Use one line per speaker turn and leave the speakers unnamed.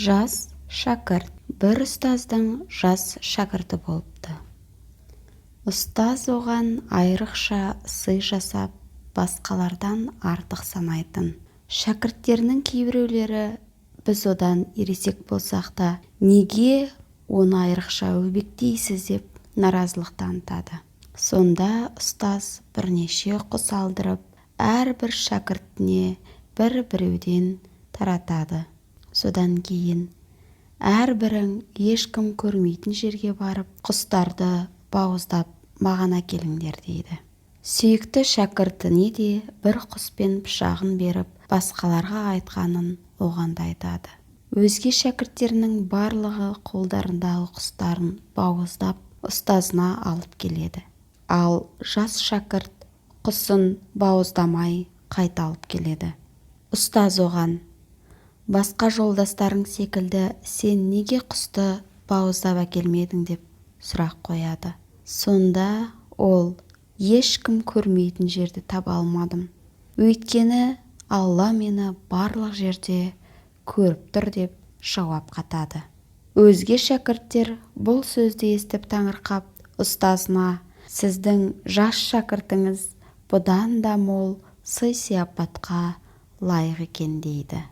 Жас шәкірт. Бір ұстаздың жас шәкірті болыпты. Ұстаз оған айрықша сый жасап, басқалардан артық санайтын. Шәкірттерінің кейбіреулері біз одан ересек болсақ та, неге оны айрықша өбектейсіз деп наразылық танытады. Сонда ұстаз бірнеше құс алдырып, әрбір шәкіртіне бір-біреуден таратады. Содан кейін әрбірің ешкім көрмейтін жерге барып, құстарды бауыздап маған әкеліңдер дейді. Сүйікті шәкіртіне де бір құспен пышағын беріп, басқаларға айтқанын оған да айтады. Өзге шәкірттерінің барлығы қолдарындағы құстарын бауыздап, ұстазына алып келеді. Ал жас шәкірт құсын бауыздамай қайта алып келеді. Ұстаз оған: басқа жолдастарың секілді сен неге құсты бауыздап әкелмедің деп сұрақ қояды. Сонда ол: ешкім көрмейтін жерді таба алмадым. Өйткені Алла мені барлық жерде көріп тұр деп жауап қатады. Өзге шәкірттер бұл сөзді естіп таңырқап, ұстазына: сіздің жас шәкіртіңіз бұдан да мол сый-сияпатқа лайық екен дейді.